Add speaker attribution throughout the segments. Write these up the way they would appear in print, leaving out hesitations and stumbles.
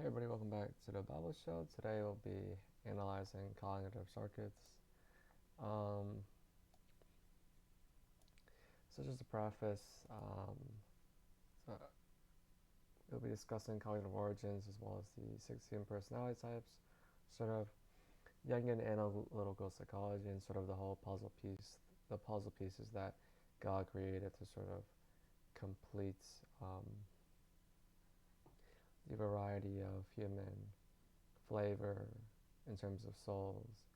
Speaker 1: Hey everybody, welcome back to the Bible Show. Today we'll be analyzing cognitive circuits. Um, so just a preface, so we'll be discussing cognitive origins as well as the 16 personality types, sort of Jungian analytical psychology, and sort of the puzzle pieces that God created to sort of complete the variety of human flavor in terms of souls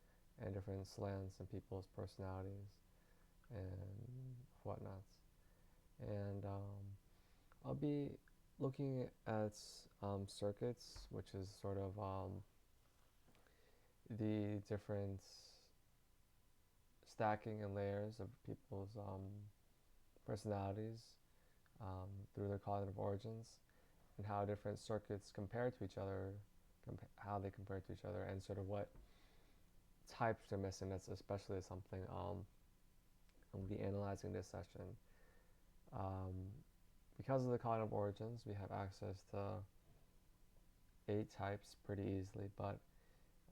Speaker 1: and different slants in people's personalities and whatnots. And I'll be looking at circuits, which is sort of the different stacking and layers of people's personalities through their cognitive origins, and how different circuits compare to each other, how they compare to each other, and sort of what types they're missing. That's especially something I'm going to be analyzing this session. Um, because of the cognitive origins, we have access to 8 types pretty easily, but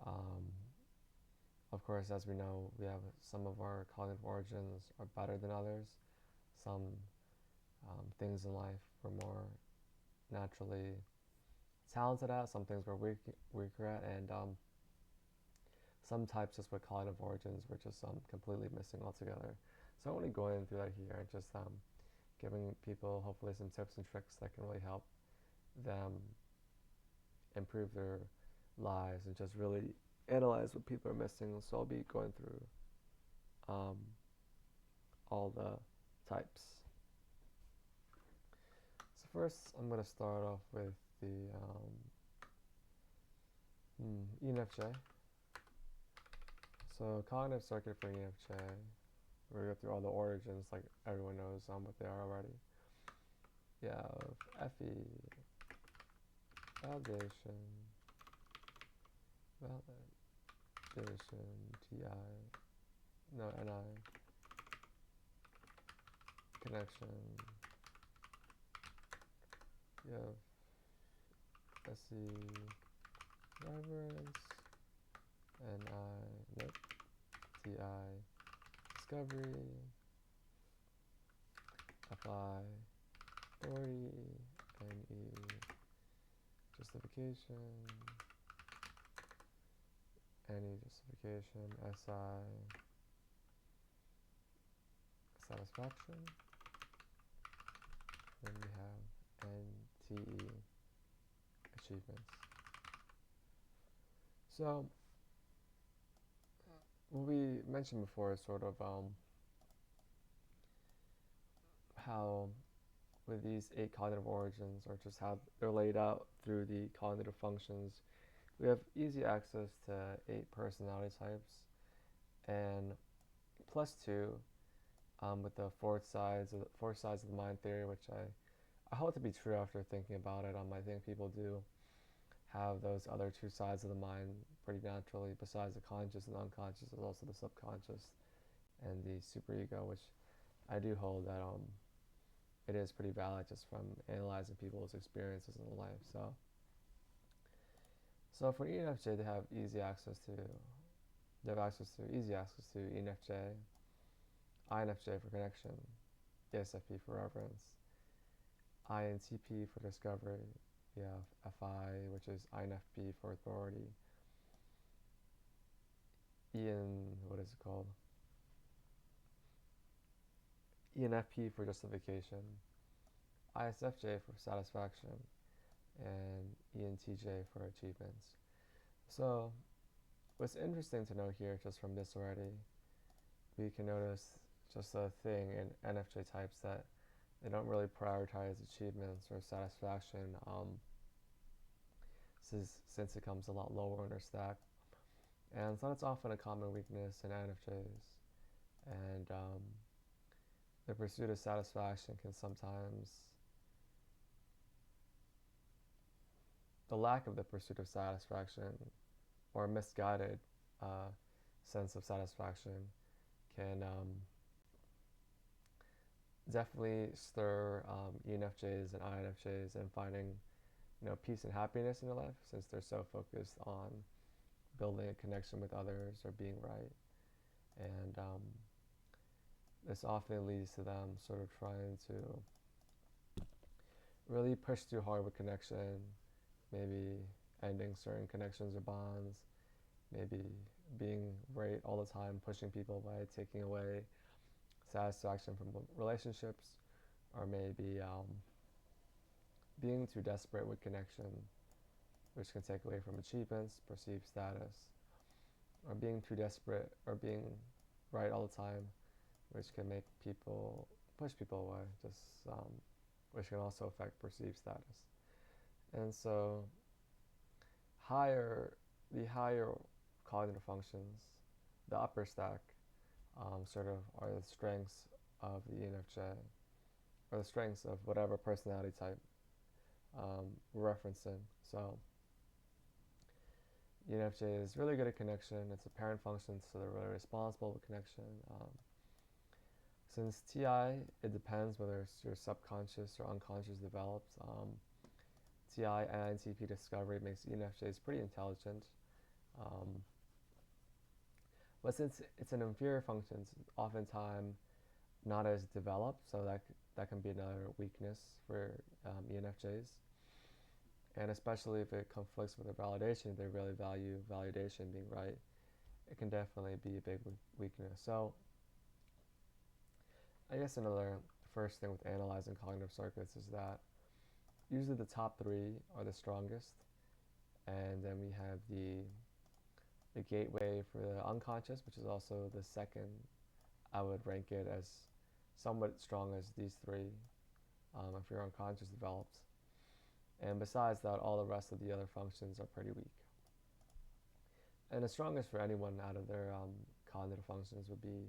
Speaker 1: um, of course, as we know, we have some of our cognitive origins are better than others. Some things in life we're more naturally talented at, some things we're weaker at, and some types just with cognitive origins we're just completely missing altogether. So I won't be going through that here, just giving people hopefully some tips and tricks that can really help them improve their lives and just really analyze what people are missing. So I'll be going through um, all the types. So first, I'm going to start off with the ENFJ. So cognitive circuit for ENFJ. We're going to go through all the origins, like everyone knows what they are already. You have FE, validation, TI, no, NI, connection. You have SE, reverence, NI, TI, discovery, FI, authority, NE, justification, NE, justification, SI, satisfaction. Then we have NTE, achievements. So what we mentioned before is sort of how with these 8 cognitive origins, or just how they're laid out through the cognitive functions, we have easy access to 8 personality types, and +2 with the four sides of the mind theory, which I hold to be true after thinking about it. I think people do have those other 2 sides of the mind pretty naturally. Besides the conscious and unconscious, there's also the subconscious and the superego, which I do hold that it is pretty valid just from analyzing people's experiences in life. So for ENFJ, they have easy access to ENFJ, INFJ for connection, ESFP for reverence, INTP for discovery. You have FI, which is INFP for authority. What is it called? ENFP for justification, ISFJ for satisfaction, and ENTJ for achievements. So what's interesting to note here, just from this already, we can notice just a thing in NFJ types that they don't really prioritize achievements or satisfaction since it comes a lot lower in their stack. And so that's often a common weakness in NFJs. And the pursuit of satisfaction can sometimes, the lack of the pursuit of satisfaction or misguided sense of satisfaction can definitely stir ENFJs and INFJs in finding peace and happiness in their life, since they're so focused on building a connection with others or being right. And this often leads to them sort of trying to really push too hard with connection, maybe ending certain connections or bonds, maybe being right all the time, pushing people away, taking away satisfaction from relationships, or maybe being too desperate with connection, which can take away from achievements, perceived status, or being too desperate or being right all the time, which can make people push people away, just which can also affect perceived status. And so, higher the higher cognitive functions, the upper stack, sort of are the strengths of the ENFJ, or the strengths of whatever personality type we're referencing. So, ENFJ is really good at connection. It's a parent function, so they're really responsible with connection. Since TI, it depends whether it's your subconscious or unconscious develops. TI and INTP discovery makes ENFJs pretty intelligent. Um, but since it's an inferior function, it's oftentimes not as developed, so that can be another weakness for ENFJs. And especially if it conflicts with their validation, they really value validation, being right. It can definitely be a big weakness. So I guess another first thing with analyzing cognitive circuits is that usually the top three are the strongest, and then we have the gateway for the unconscious, which is also the second. I would rank it as somewhat strong as these three, if your unconscious develops. And besides that, all the rest of the other functions are pretty weak. And the strongest for anyone out of their cognitive functions would be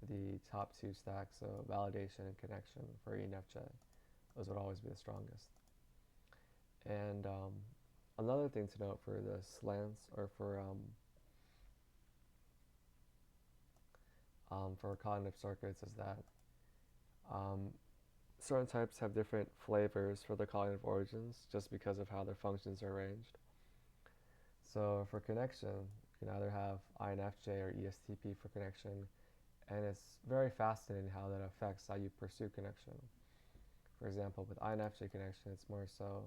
Speaker 1: the top two stacks, so validation and connection for ENFJ. Those would always be the strongest. And another thing to note for the slants, or for cognitive circuits, is that certain types have different flavors for their cognitive origins just because of how their functions are arranged. So for connection, you can either have INFJ or ESTP for connection, and it's very fascinating how that affects how you pursue connection. For example, with INFJ connection, it's more so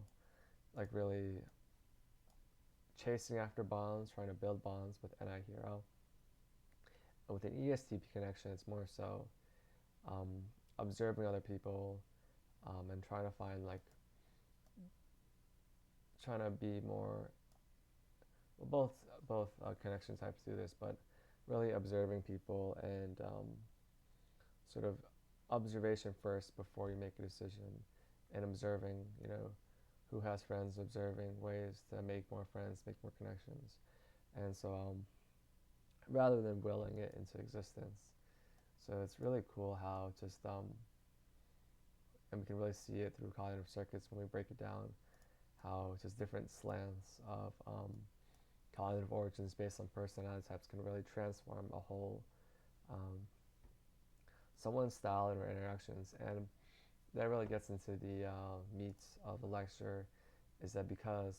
Speaker 1: like really chasing after bonds, trying to build bonds with NI hero. And with an ESTP connection, it's more so observing other people and trying to find trying to be more. Well, both connection types do this, but really observing people and sort of observation first before you make a decision, and observing, who has friends, observing ways to make more friends, make more connections. And so rather than willing it into existence. So it's really cool how just, and we can really see it through cognitive circuits when we break it down, how just different slants of cognitive origins based on personality types can really transform a whole someone's style and interactions. And that really gets into the meat of the lecture, is that because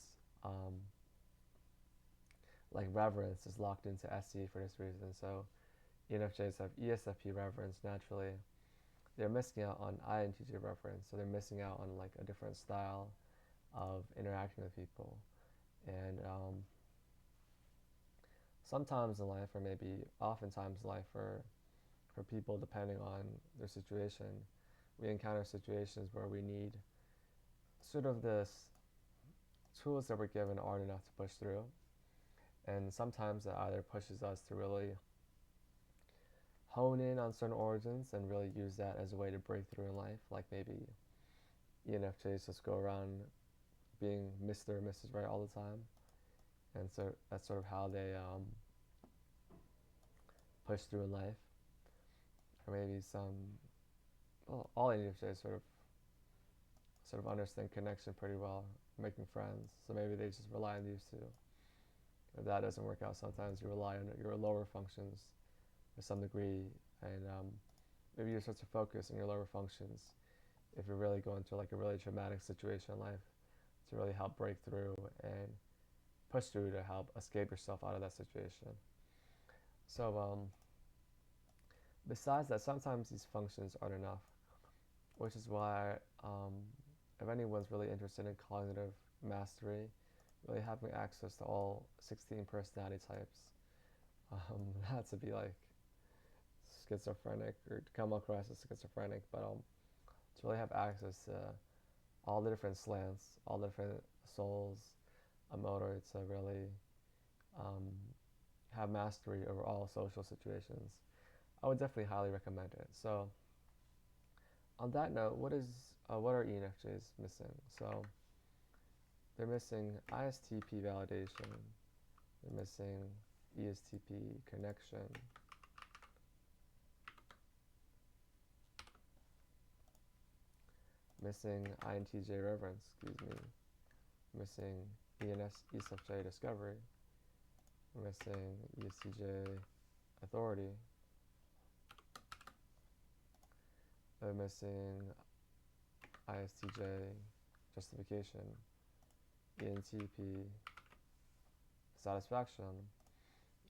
Speaker 1: reverence is locked into SE for this reason. So ENFJs have ESFP reverence naturally. They're missing out on INTJ reverence, so they're missing out on a different style of interacting with people. And sometimes in life, or maybe oftentimes in life, for people, depending on their situation, we encounter situations where we need sort of this tools that we're given aren't enough to push through. And sometimes it either pushes us to really hone in on certain origins and really use that as a way to break through in life. Like maybe ENFJs just go around being Mr. or Mrs. Right all the time. And so that's sort of how they push through in life. Or maybe all ENFJs sort of understand connection pretty well, making friends. So maybe they just rely on these two. If that doesn't work out, sometimes you rely on your lower functions to some degree, and maybe you start to focus on your lower functions if you're really going through a really traumatic situation in life, to really help break through and push through to help escape yourself out of that situation. So, besides that, sometimes these functions aren't enough, which is why, if anyone's really interested in cognitive mastery, really having access to all 16 personality types, not to be like schizophrenic or to come across as schizophrenic, but to really have access to all the different slants, all the different souls, in order to really um, have mastery over all social situations. I would definitely highly recommend it. So, on that note, what are ENFJs missing? So, they're missing ISTP validation. They're missing ESTP connection. Missing INTJ reverence. Excuse me. Missing ESFJ discovery. Missing ESTJ authority. They're missing ISTJ justification, ENTP satisfaction,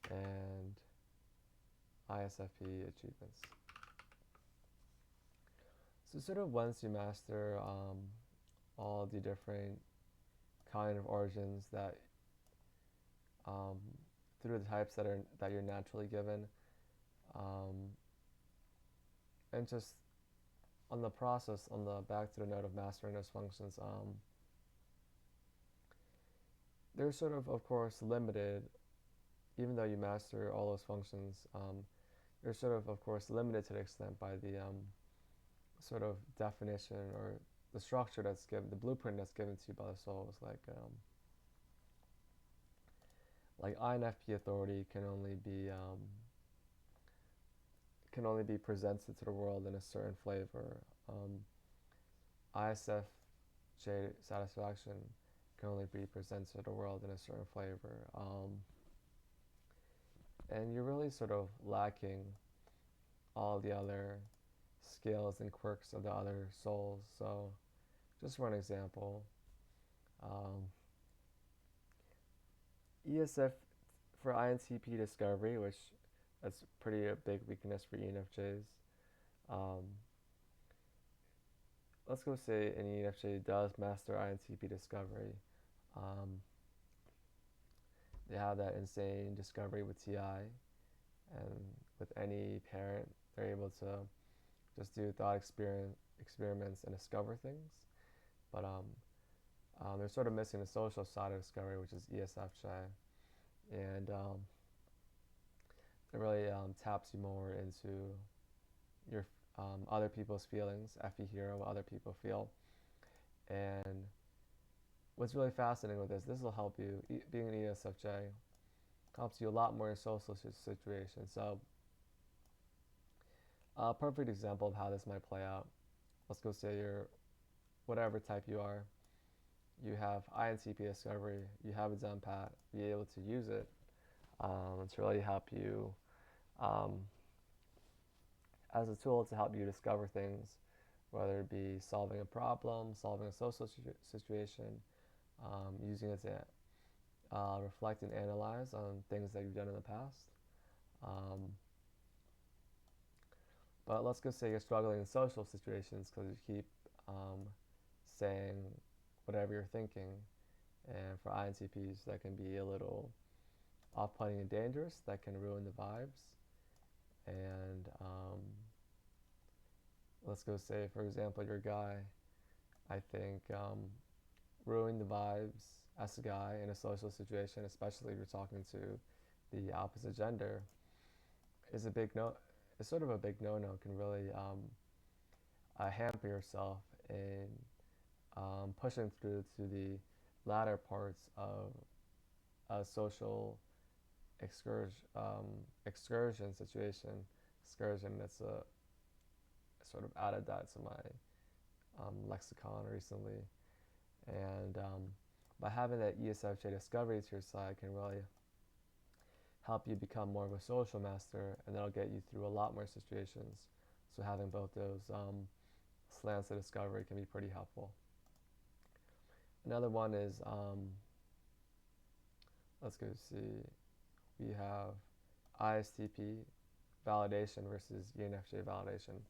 Speaker 1: and ISFP achievements. So sort of once you master all the different kind of origins that um, through the types that you're naturally given, um, and just on the process, on the back to the note of mastering those functions, they're sort of course, limited. Even though you master all those functions, you're sort of course, limited to the extent by the sort of definition or the structure that's given, the blueprint that's given to you by the souls. Like INFP authority can only be presented to the world in a certain flavor. ISFJ satisfaction can only be presented to the world in a certain flavor. And you're really sort of lacking all the other skills and quirks of the other souls. So, just for an example, um, ESF for INTP discovery, which that's pretty a big weakness for ENFJs. Um, let's go say an ENFJ does master INTP discovery. Um, they have that insane discovery with TI, and with any parent, they're able to just do thought experiments and discover things. But they're sort of missing the social side of discovery, which is ESFJ, and it really taps you more into your other people's feelings, FE hero, what other people feel. And what's really fascinating with this will help you, being an ESFJ, helps you a lot more in social situations. So, a perfect example of how this might play out. Let's go say you're whatever type you are. You have INTP discovery. You have it down pat. Be able to use it to really help you um, as a tool to help you discover things, whether it be solving a problem, solving a social situation, using it to reflect and analyze on things that you've done in the past. Um, but let's go say you're struggling in social situations because you keep saying whatever you're thinking. And for INTPs, that can be a little off-putting and dangerous. That can ruin the vibes. And let's go say, for example, you're a guy. I think ruining the vibes as a guy in a social situation, especially if you're talking to the opposite gender, is a big no. It's sort of a big no-no. Can really hamper yourself in pushing through to the latter parts of a social excursion situation. Excursion. That's a sort of added that to my lexicon recently, and by having that ESFJ discovery to your side can really help you become more of a social master, and that'll get you through a lot more situations. So having both those slants of discovery can be pretty helpful. Another one is, let's go see, we have ISTP validation versus ENFJ validation.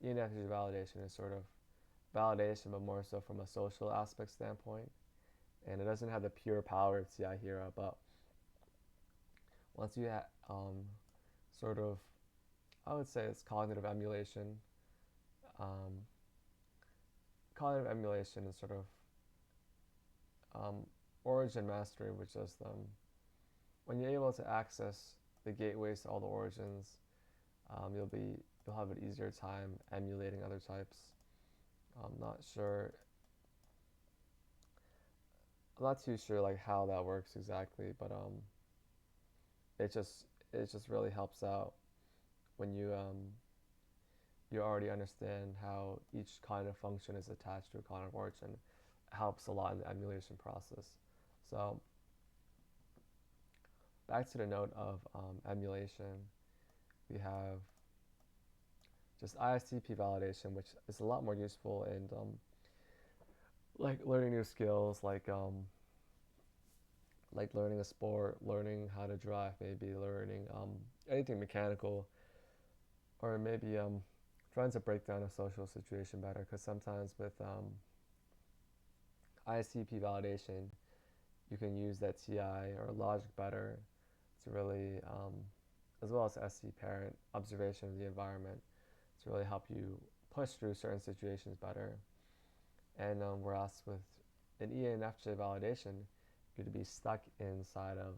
Speaker 1: ENFJ validation is sort of validation, but more so from a social aspect standpoint. And it doesn't have the pure power of TI Hero, but once you sort of, I would say it's cognitive emulation. Um, Cognitive emulation is sort of origin mastery, which is when you're able to access the gateways to all the origins, you'll have an easier time emulating other types. I'm not sure. I'm not too sure like how that works exactly, but it just it just really helps out when you already understand how each kind of function is attached to a cognitive origin. It helps a lot in the emulation process. So back to the note of emulation, we have just ISTP validation, which is a lot more useful in like learning new skills, like learning a sport, learning how to drive, maybe learning anything mechanical, or maybe trying to break down a social situation better. Because sometimes with ISTP validation, you can use that TI or logic better to really, as well as SC parent observation of the environment, to really help you push through certain situations better. And whereas with an ENFJ validation, you're to be stuck inside of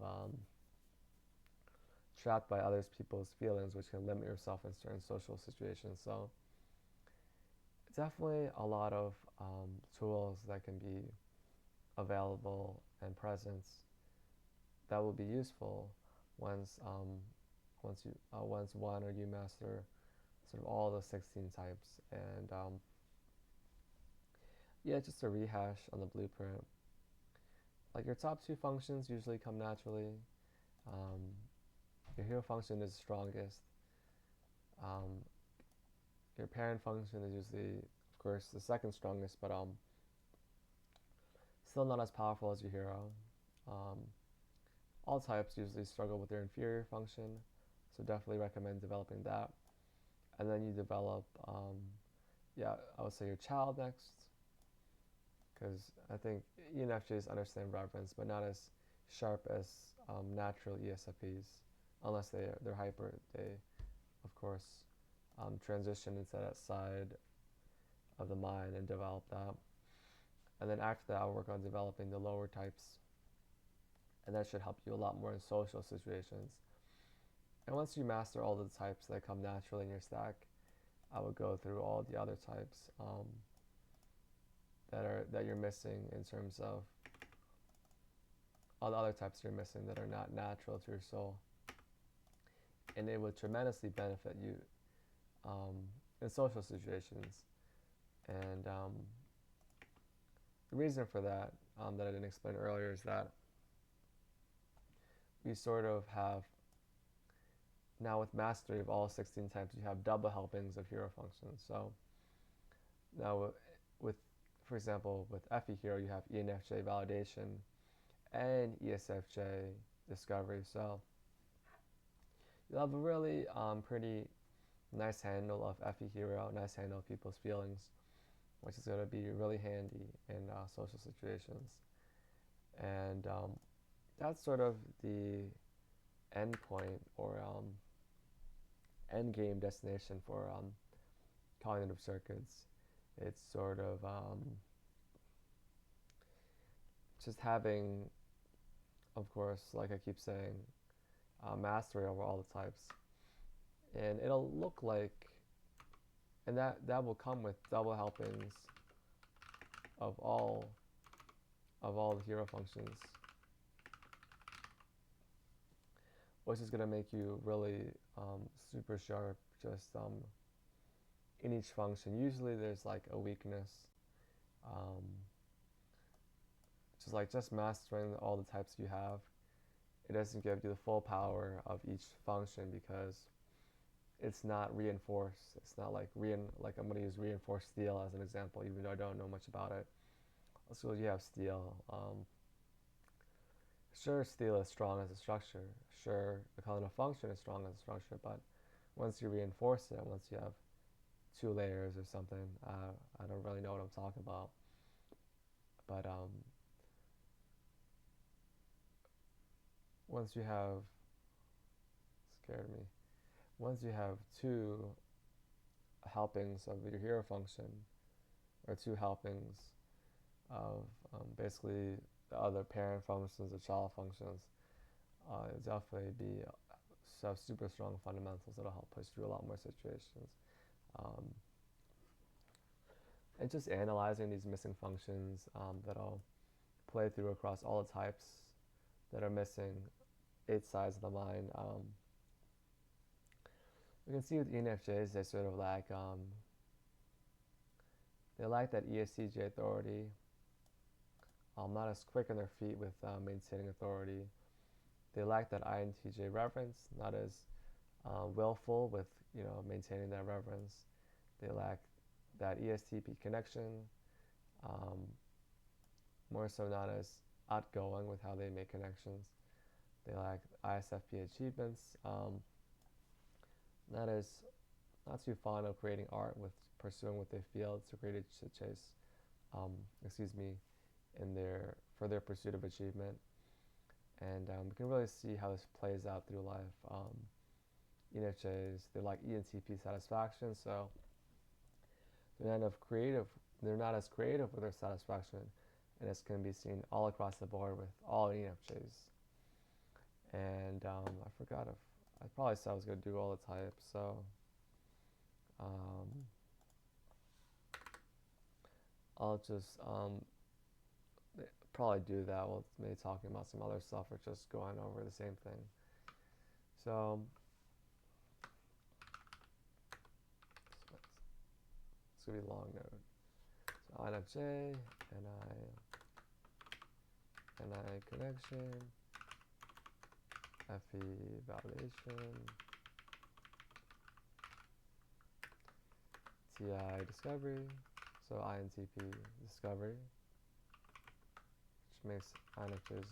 Speaker 1: trapped by others people's feelings, which can limit yourself in certain social situations. So definitely a lot of tools that can be available and present that will be useful once once one or you master sort of all the 16 types. And yeah, just to rehash on the blueprint, like your top two functions usually come naturally. Um, your hero function is strongest. Um, your parent function is usually, of course, the second strongest, but still not as powerful as your hero. Um, all types usually struggle with their inferior function, so definitely recommend developing that. And then you develop, yeah, I would say your child next, because I think ENFJs understand reference, but not as sharp as natural ESFPs, unless they're hyper. They, of course, transition into that side of the mind and develop that. And then after that, I'll work on developing the lower types, and that should help you a lot more in social situations. And once you master all the types that come naturally in your stack, I would go through all the other types that you're missing in terms of all the other types you're missing that are not natural to your soul, and it would tremendously benefit you um, in social situations. And the reason for that that I didn't explain earlier is that we sort of have now with mastery of all 16 types, you have double helpings of hero functions. So now with for example, with FE Hero, you have ENFJ validation and ESFJ discovery. So you'll have a really pretty nice handle of FE Hero, nice handle of people's feelings, which is going to be really handy in social situations. And that's sort of the end point or end game destination for cognitive circuits. It's sort of just having, of course, like I keep saying, mastery over all the types. And it'll look like, and that will come with double helpings of all the hero functions, which is going to make you really super sharp just in each function. Usually there's like a weakness, um, just mastering all the types you have. It doesn't give you the full power of each function because it's not reinforced. It's not like like I'm going to use reinforced steel as an example, even though I don't know much about it. So you have steel. Sure, steel is strong as a structure. Sure, the covenant function is strong as a structure, but once you reinforce it, once you have two layers or something, I don't really know what I'm talking about. But once you have, scared me. Once you have two helpings of your hero function, or two helpings of basically the other parent functions or child functions, it'll definitely be have super strong fundamentals that'll help push through a lot more situations. Um, and just analyzing these missing functions that'll play through across all the types that are missing 8 sides of the mind. We can see with ENFJs, they sort of lack, they lack that ESTJ authority, not as quick on their feet with maintaining authority. They lack that INTJ reverence, not as willful with maintaining that reverence. They lack that ESTP connection, um, more so not as outgoing with how they make connections. They lack ISFP achievements, not too fond of creating art with pursuing what they feel to create to chase, excuse me, in their for their pursuit of achievement. And we can really see how this plays out through life. ENFJs, they like ENTP satisfaction, so they're not creative. They're not as creative with their satisfaction, and this can be seen all across the board with all ENFJs. And I forgot if I probably said I was going to do all the types, so I'll just probably do that while maybe talking about some other stuff or just going over the same thing. So it's going to be a long note. So INFJ, NI connection, FE validation, TI discovery, so INTP discovery, which makes INFJs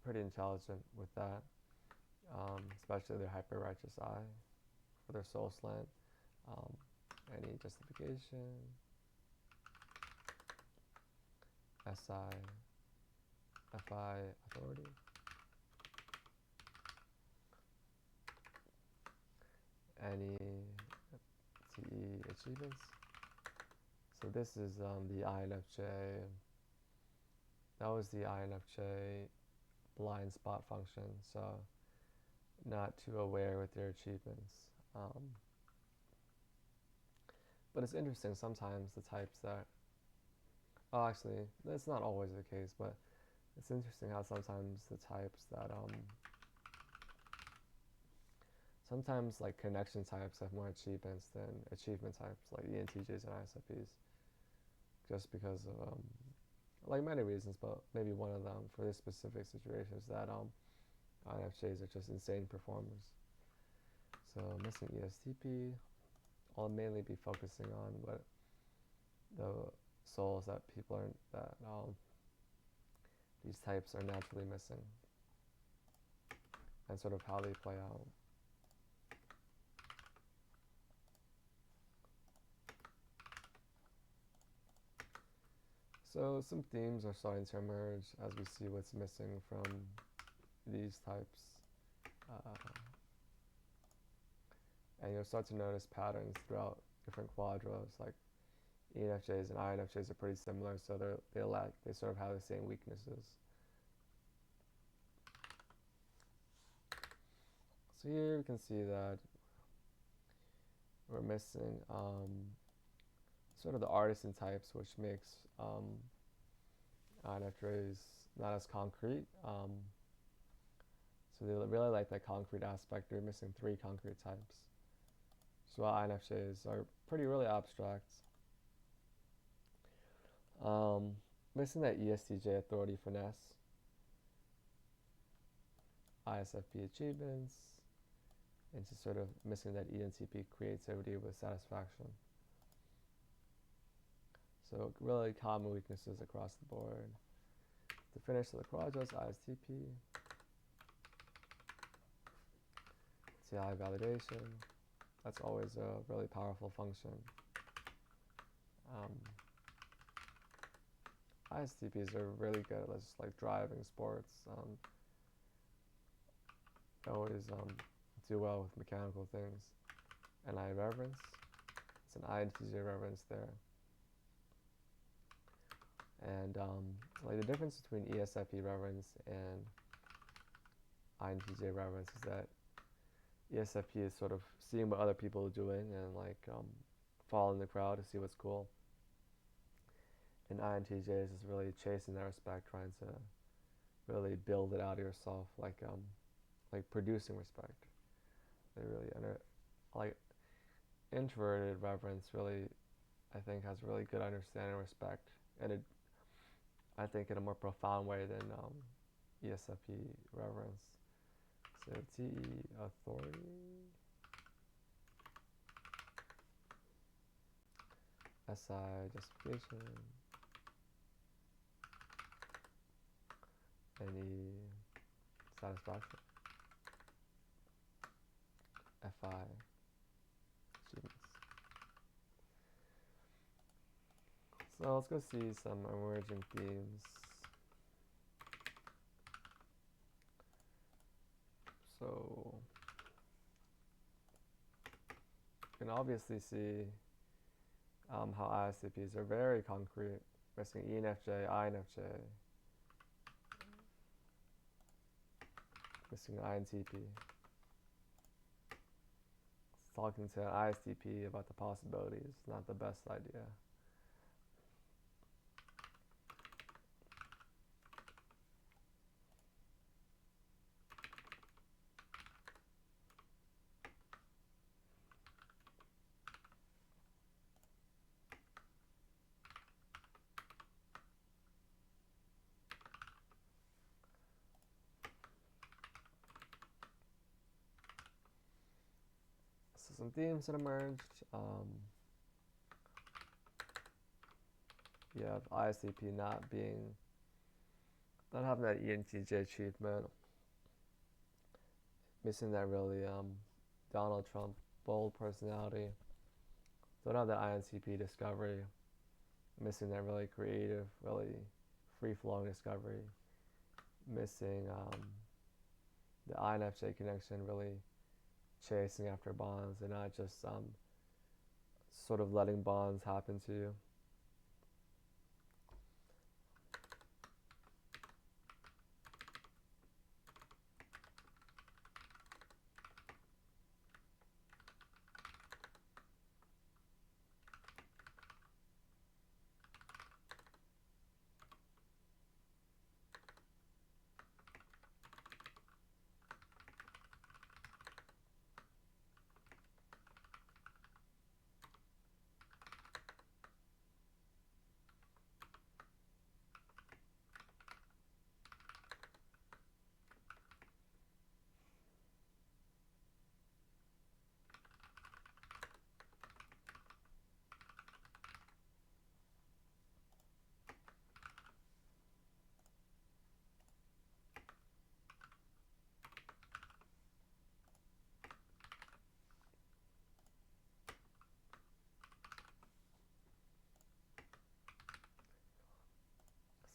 Speaker 1: pretty intelligent with that, especially their hyper righteous eye for their soul slant. Any justification, SI, FI authority, any TE achievements. So this is the INFJ. That was the INFJ blind spot function. So not too aware with their achievements. But it's interesting sometimes the types that, oh, actually, that's not always the case, but it's interesting how sometimes the types that, sometimes like connection types have more achievements than achievement types like ENTJs and ISFPs, just because of, like many reasons, but maybe one of them for this specific situation is that INFJs are just insane performers. So missing ESTP, I'll mainly be focusing on what the souls that people are that these types are naturally missing, and sort of how they play out. So some themes are starting to emerge as we see what's missing from these types, and you'll start to notice patterns throughout different quadros. Like ENFJs and INFJs are pretty similar, so they sort of have the same weaknesses. So here we can see that we're missing sort of the artisan types, which makes INFJs not as concrete. So they really like that concrete aspect. They're missing 3 concrete types. So INFJs are pretty really abstract. Missing that ESTJ authority finesse, ISFP achievements, and just sort of missing that ENTP creativity with satisfaction. So really common weaknesses across the board. To finish the quadros, ISTP, CI validation. That's always a really powerful function. ISTPs are really good at just like driving sports. They always do well with mechanical things. NI reference, it's an INTJ reference there. And like the difference between ESFP reference and INTJ reference is that ESFP is sort of seeing what other people are doing and like following the crowd to see what's cool. And INTJ is just really chasing that respect, trying to really build it out of yourself, like producing respect. They really like introverted reverence really, I think, has really good understanding and respect, and it, I think, in a more profound way than ESFP reverence. So TE authority, SI justification, NE satisfaction, FI achievements. So let's go see some emerging themes. So you can obviously see how ISTPs are very concrete, missing ENFJ, INFJ, missing INTP. Talking to an ISTP about the possibilities is not the best idea. So some themes that emerged. You have ISTP not having that ENTJ achievement, missing that really Donald Trump bold personality. Don't have that INTP discovery, missing that really creative, really free-flowing discovery, missing the INFJ connection, really chasing after bonds and not just sort of letting bonds happen to you.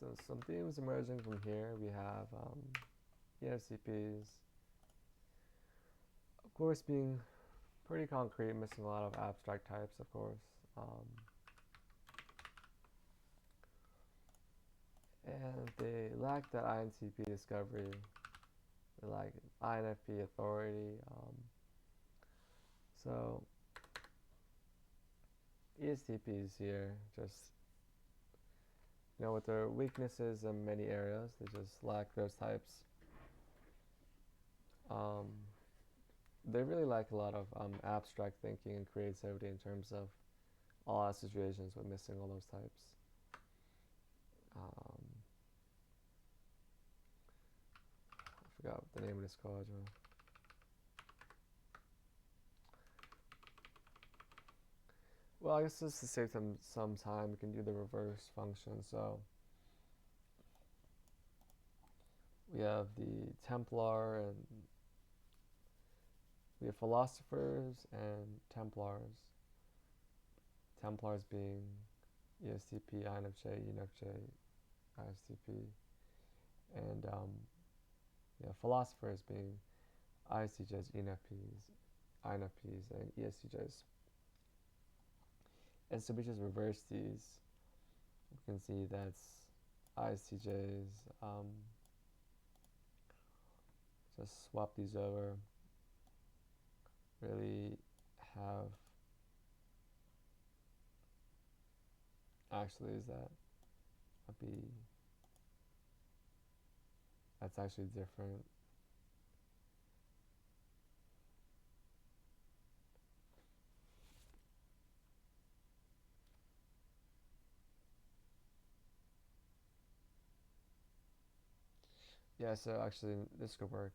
Speaker 1: So some themes emerging from here. We have ENFCPs, of course, being pretty concrete, missing a lot of abstract types, of course. And they lack that INTP discovery. They lack INFP authority. So ESTPs here just, with their weaknesses in many areas, they just lack those types. They really lack a lot of abstract thinking and creativity in terms of all our situations with missing all those types. I forgot what the name of this quadrant. Well, I guess just to save some time, we can do the reverse function. So we have the Templar, and we have philosophers and Templars. Templars being ESTP, INFJ, ENFJ, ISTP, and philosophers being ISTJs, ENFPs, INFPs, and ESTJs. And so we just reverse these. We can see that's ISTJs. Just swap these over. Really have. Actually, is that a B? That's actually different. Yeah, so actually this could work.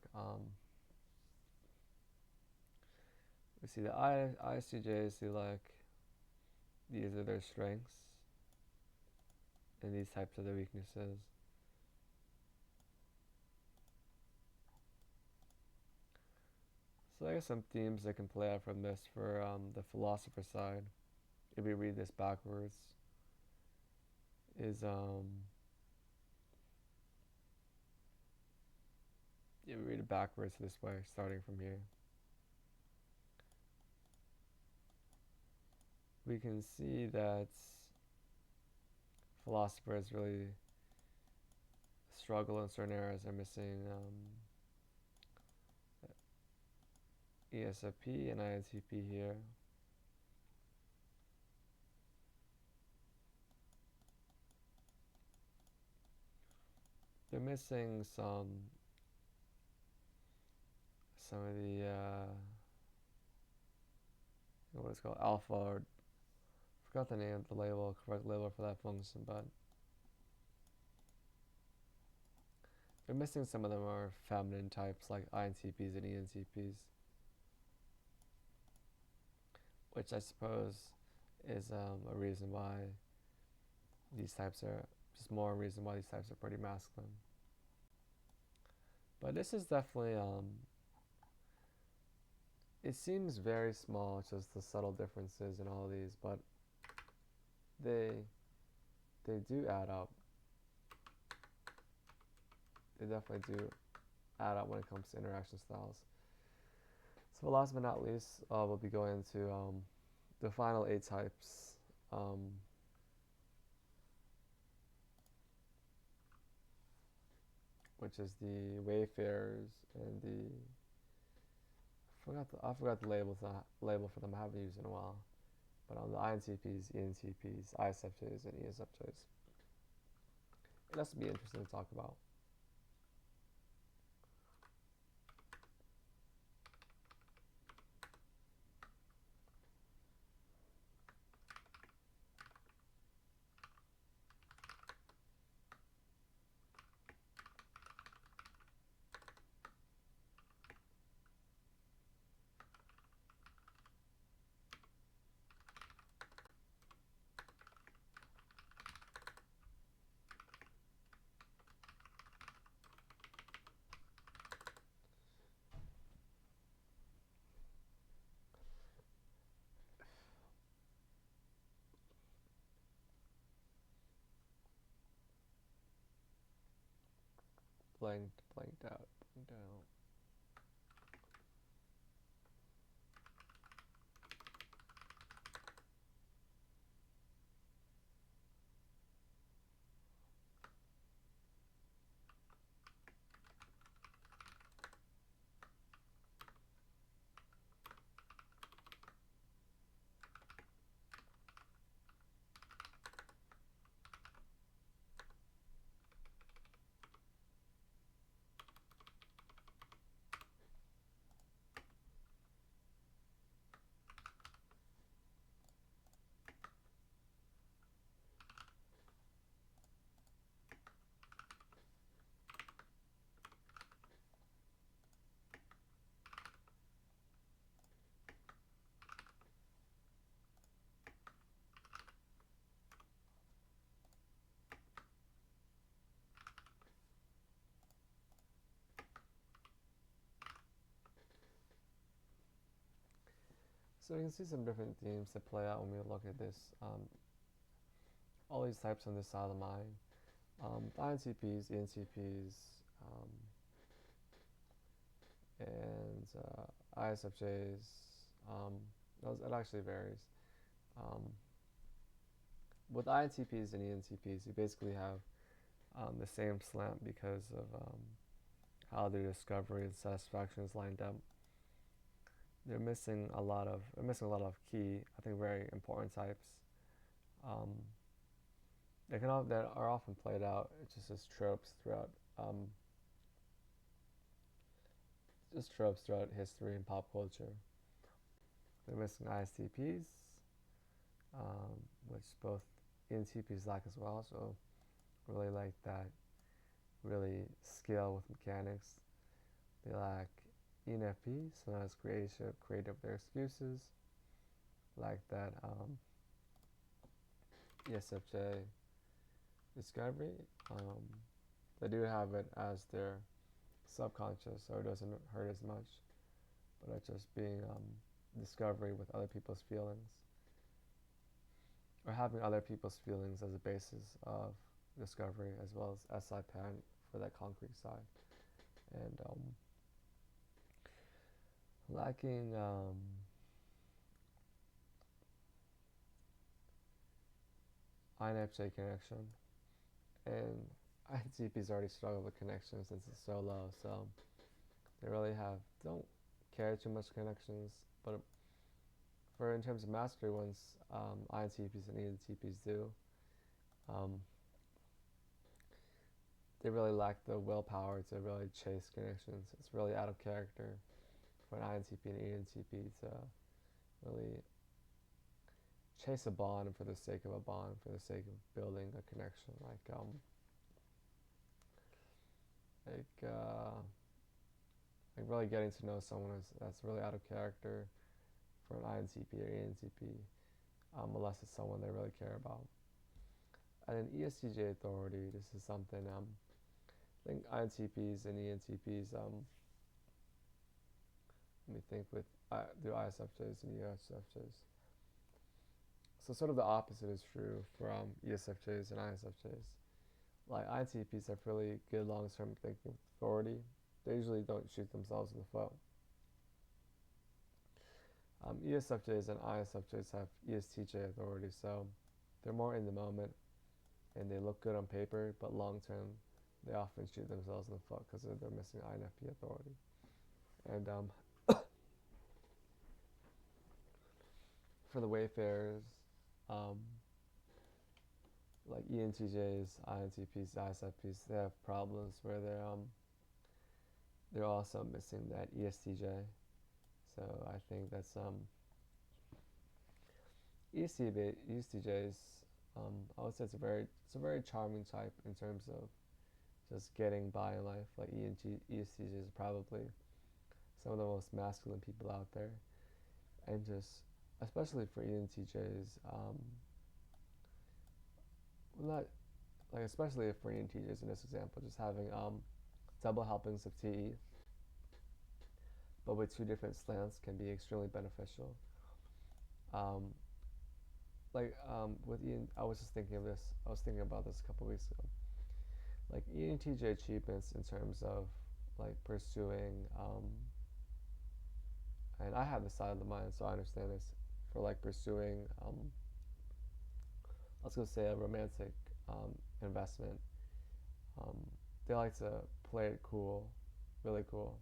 Speaker 1: We see the ISTJs, see like these are their strengths, and these types are their weaknesses. So I guess some themes that can play out from this for the philosopher side, if we read this backwards, is if we read it backwards this way, starting from here, we can see that philosophers really struggle in certain areas. They're missing ESFP and INTP here. They're missing some of the what is called alpha, or I forgot the name of the label, correct label for that function, but they're missing some of them are feminine types like INTPs and ENTPs, which I suppose is a reason why these types are just more a reason why these types are pretty masculine. But this is definitely it seems very small, just the subtle differences in all of these, but they they do add up. They definitely do add up when it comes to interaction styles. So last but not least, we'll be going into the final 8 types, which is the wayfarers and the I forgot the label for them. I haven't used it in a while. But on the INTPs, ENTPs, ISFJs, and ESFJs, it has to be interesting to talk about. Blanked out, blanked out. So you can see some different themes that play out when we look at this, all these types on this side of the mind. The INTPs, ENTPs, and ISFJs. Um, it actually varies. Um, with INTPs and ENTPs, you basically have the same slant because of how their discovery and satisfaction is lined up. They're missing a lot of key, I think, very important types. Um, that are often played out just as tropes throughout um, history and pop culture. They're missing ISTPs, which both ENTPs lack as well. So really like that really skill with mechanics. They lack ENFP, so not as creative their excuses. Like that ESFJ discovery. They do have it as their subconscious, so it doesn't hurt as much. But it's just being discovery with other people's feelings, or having other people's feelings as a basis of discovery, as well as SI parent for that concrete side. And lacking INFJ connection, and INTPs already struggle with connection since it's so low, so they really don't care too much connections. But for in terms of mastery ones, INTPs and ENTPs do. Um, they really lack the willpower to really chase connections. It's really out of character for an INTP and ENTP to really chase a bond for the sake of a bond, for the sake of building a connection. Like, like really getting to know someone that's really out of character for an INTP or ENTP, unless it's someone they really care about. And then ESTJ authority, this is something I think INTPs and ENTPs, let me think with the ISFJs and ESFJs. So sort of the opposite is true from ESFJs and ISFJs. Like INTPs have really good long-term thinking authority. They usually don't shoot themselves in the foot. ESFJs and ISFJs have ESTJ authority, so they're more in the moment and they look good on paper, but long term, they often shoot themselves in the foot because they're missing INFP authority. And for the Wayfarers, um, like ENTJs, INTPs, ISFPs, they have problems where they're also missing that ESTJ. So I think that's ESTJs. I would say it's a very charming type in terms of just getting by in life. Like ESTJs are probably some of the most masculine people out there, and just especially for ENTJs, not like especially for ENTJs in this example, just having double helpings of TE, but with two different slants can be extremely beneficial. Um, with Ian, I was just thinking of this. I was thinking about this a couple weeks ago. Like ENTJ achievements in terms of like pursuing, and I have this side of the mind, so I understand this. For like pursuing, let's go say a romantic investment. Um, they like to play it cool, really cool.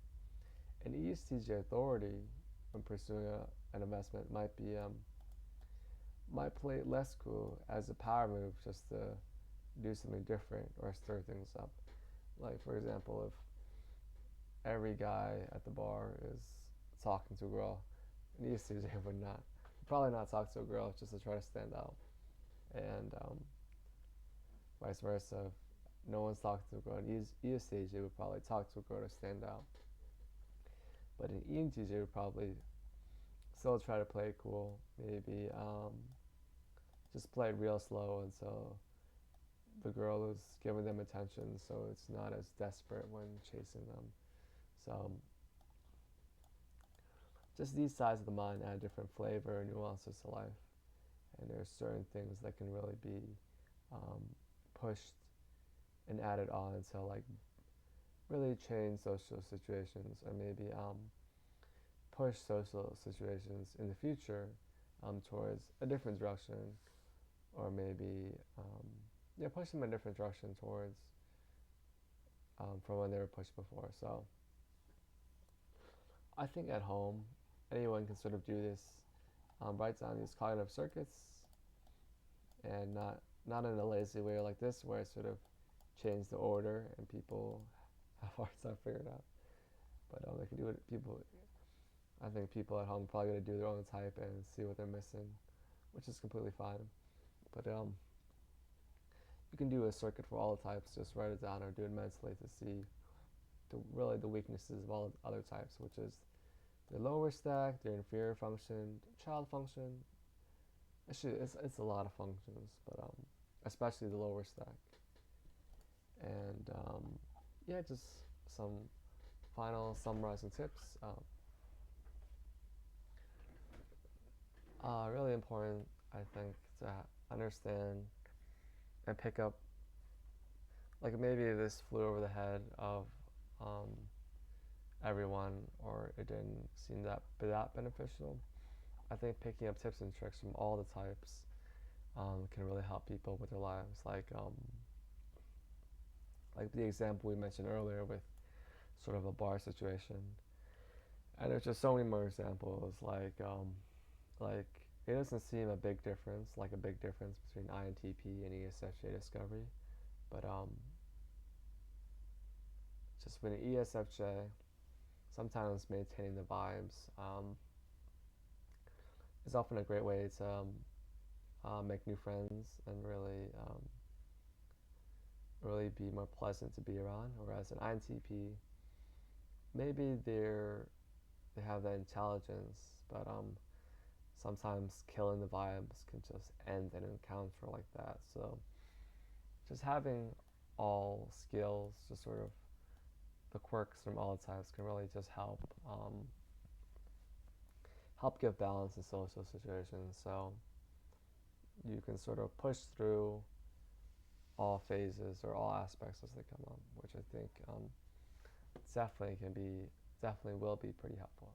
Speaker 1: An ESTJ authority when pursuing an investment might play it less cool as a power move, just to do something different or stir things up. Like for example, if every guy at the bar is talking to a girl, an ESTJ would probably not talk to a girl just to try to stand out, and vice versa. If no one's talking to a girl, an ESTJ would probably talk to a girl to stand out, but an ENTJ would probably still try to play it cool. Maybe just play it real slow until the girl is giving them attention, so it's not as desperate when chasing them. So just these sides of the mind add different flavor and nuances to life. And there's certain things that can really be um, pushed and added on to like really change social situations or maybe push social situations in the future towards a different direction or maybe yeah, push them in a different direction towards from when they were pushed before. So I think at home anyone can sort of do this, write down these cognitive circuits and not in a lazy way like this where it sort of change the order and people have hard time figuring it out. But they can do it. People, I think people at home are probably gonna do their own type and see what they're missing, which is completely fine. But you can do a circuit for all the types. Just write it down or do it mentally to see really the weaknesses of all other types, which is their lower stack, their inferior function, child function. Actually, it's a lot of functions, but especially the lower stack. And yeah, just some final summarizing tips. Really important, I think, to understand and pick up. Like maybe this flew over the head of um, everyone, or it didn't seem that beneficial. I think picking up tips and tricks from all the types can really help people with their lives. Like the example we mentioned earlier with sort of a bar situation, and there's just so many more examples. Like it doesn't seem like a big difference between INTP and ESFJ discovery, but just with an ESFJ, sometimes maintaining the vibes is often a great way to make new friends and really be more pleasant to be around. Whereas an INTP, maybe they have that intelligence, but sometimes killing the vibes can just end an encounter like that. So just having all skills, just sort of the quirks from all types, can really just help give balance in social situations. So you can sort of push through all phases or all aspects as they come up, which I think definitely will be pretty helpful.